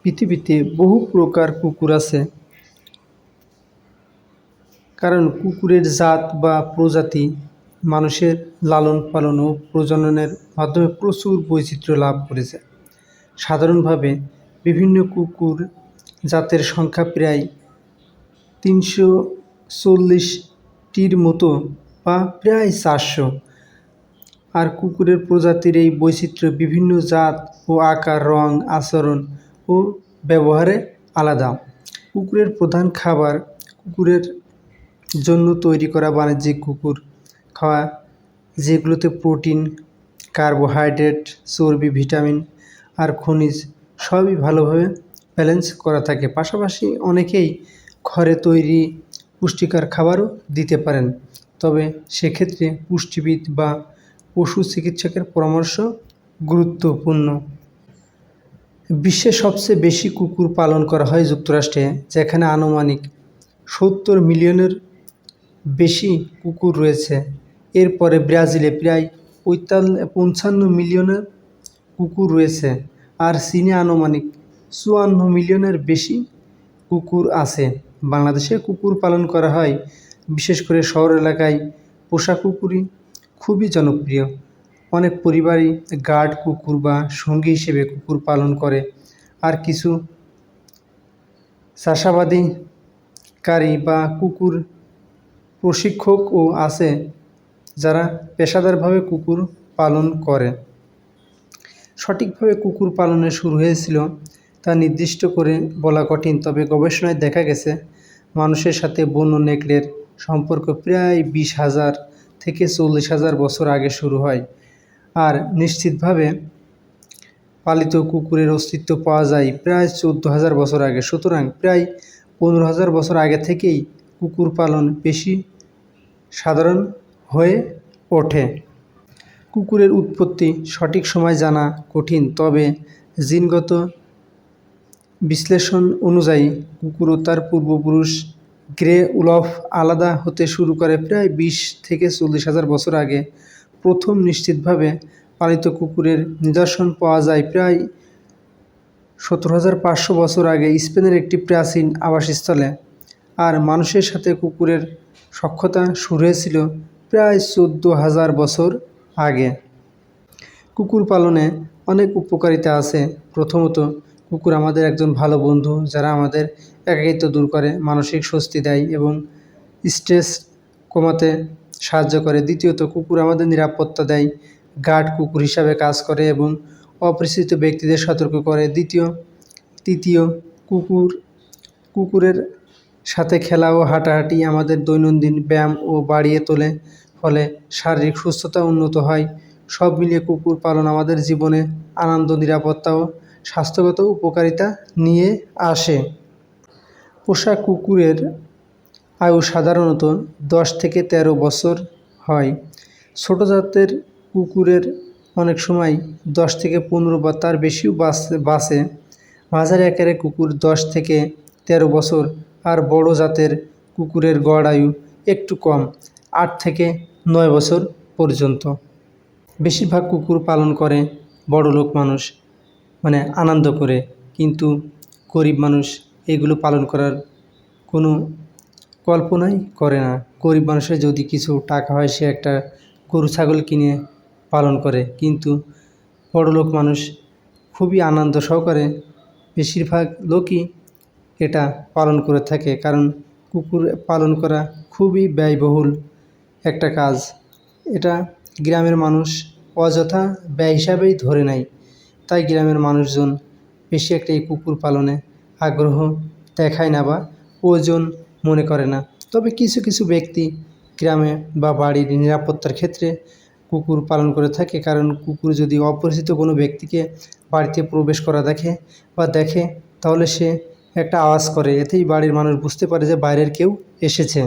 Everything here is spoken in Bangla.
পৃথিবীতে বহু প্রকার কুকুর আছে, কারণ কুকুরের জাত বা প্রজাতি মানুষের লালন পালন ও প্রজননের মাধ্যমে প্রচুর বৈচিত্র্য লাভ করেছে। সাধারণভাবে বিভিন্ন কুকুর জাতের সংখ্যা প্রায় ৩৪০টির মতো বা প্রায় ৪০০। আর কুকুরের প্রজাতির এই বৈচিত্র্য বিভিন্ন জাত ও আকার, রং, আচরণ ও ব্যবহারে আলাদা। কুকুরের প্রধান খাবার: কুকুরের জন্য তৈরি করা বাণিজ্যিক কুকুর খাওয়া, যেগুলোতে প্রোটিন, কার্বোহাইড্রেট, চর্বি, ভিটামিন আর খনিজ সবই ভালোভাবে ব্যালেন্স করা থাকে। পাশাপাশি অনেকেই ঘরে তৈরি পুষ্টিকর খাবারও দিতে পারেন, তবে সেক্ষেত্রে পুষ্টিবিদ বা পশু চিকিৎসকের পরামর্শ গুরুত্বপূর্ণ। বিশ্বে সবচেয়ে বেশি কুকুর পালন করা হয় যুক্তরাষ্ট্রে, যেখানে আনুমানিক ৭০ মিলিয়নের বেশি কুকুর রয়েছে। এরপরে ব্রাজিলে প্রায় ৫৫ মিলিয়নের কুকুর রয়েছে, আর চীনে আনুমানিক ৫৪ মিলিয়নের বেশি কুকুর আছে। বাংলাদেশে কুকুর পালন করা হয়, বিশেষ করে শহর এলাকায় পোষা কুকুরই খুবই জনপ্রিয়। অনেক পরিবারই গার্ড কুকুর বা সঙ্গী হিসেবে কুকুর পালন করে, আর কিছু চাষাবাদকারী বা কুকুর প্রশিক্ষকও আছে যারা পেশাদারভাবে কুকুর পালন করে। সঠিকভাবে কুকুর পালনের শুরু হয়েছিল তা নির্দিষ্ট করে বলা কঠিন, তবে গবেষণায় দেখা গেছে মানুষের সাথে বন্য নেকড়ের সম্পর্ক প্রায় ২০,০০০ থেকে ৪০,০০০ বছর আগে শুরু হয়। আর নিশ্চিতভাবে পালিত কুকুরের অস্তিত্ব পাওয়া যায় প্রায় ১৪,০০০ বছর আগে। সুতরাং প্রায় ১৫,০০০ বছর আগে থেকেই কুকুর পালন বেশি সাধারণ হয়ে ওঠে। কুকুরের উৎপত্তি সঠিক সময় জানা কঠিন, তবে জিনগত বিশ্লেষণ অনুযায়ী কুকুর ও তার পূর্বপুরুষ গ্রে উলফ আলাদা হতে শুরু করে প্রায় ২০ থেকে ৪০,০০০ বছর আগে। প্রথম নিশ্চিতভাবে পালিত কুকুরের নিদর্শন পাওয়া যায় প্রায় ১৭,৫০০ বছর আগে স্পেনের একটি প্রাচীন আবাসস্থলে। আর মানুষের সাথে কুকুরের সখ্যতা শুরু হয়েছিল প্রায় ১৪,০০০ বছর আগে। কুকুর পালনে অনেক উপকারিতা আছে। প্রথমত, কুকুর আমাদের একজন ভালো বন্ধু, যারা আমাদের একাকিত্ব দূর করে, মানসিক স্বস্তি দেয় এবং স্ট্রেস কমাতে সাহায্য করে। দ্বিতীয়ত, কুকুর আমাদের নিরাপত্তা দেয়, গার্ড কুকুর হিসাবে কাজ করে এবং অপরিচিত ব্যক্তিদের সতর্ক করে। তৃতীয়, কুকুরের সাথে খেলা ও হাঁটাহাঁটি আমাদের দৈনন্দিন ব্যায়াম ও বাড়িয়ে তোলে, ফলে শারীরিক সুস্থতা উন্নত হয়। সব মিলিয়ে কুকুর পালন আমাদের জীবনে আনন্দ, নিরাপত্তা ও স্বাস্থ্যগত উপকারিতা নিয়ে আসে। পোষা কুকুরের আয়ু সাধারণত ১০ থেকে ১৩ বছর হয়। ছোট জাতের কুকুরের অনেক সময় ১০ থেকে ১৫ বা তার বেশিও বাঁচে। মাঝারি আকারের কুকুর ১০ থেকে ১৩ বছর, আর বড় জাতের কুকুরের গড় আয়ু একটু কম, ৮ থেকে ৯ বছর পর্যন্ত। বেশিরভাগ কুকুর পালন করে বড়লোক মানুষ, মানে আনন্দ করে, কিন্তু গরিব মানুষ এগুলো পালন করার কোনো কল্পনাই করে না। গরিব মানুষের যদি কিছু টাকা হয়, সে একটা গরু ছাগল কিনে পালন করে, কিন্তু বড়লোক মানুষ খুবই আনন্দ সহকারে বেশিরভাগ লোকই এটা পালন করে থাকে, কারণ কুকুর পালন করা খুবই ব্যয়বহুল একটা কাজ। এটা গ্রামের মানুষ অযথা ব্যয় হিসাবেই ধরে নেয়, তাই গ্রামের মানুষজন বেশি একটা এই কুকুর পালনে আগ্রহ দেখায় না বা প্রয়োজন মনে করে না। তবে কিছু কিছু ব্যক্তি গ্রামে বা বাড়ির নিরাপত্তার ক্ষেত্রে কুকুর পালন করে থাকে, কারণ কুকুর যদি অপরিচিত কোনো ব্যক্তিকে বাড়িতে প্রবেশ করা দেখে, তাহলে সে একটা আওয়াজ করে, এতেই বাড়ির মানুষ বুঝতে পারে যে বাইরের কেউ এসেছে।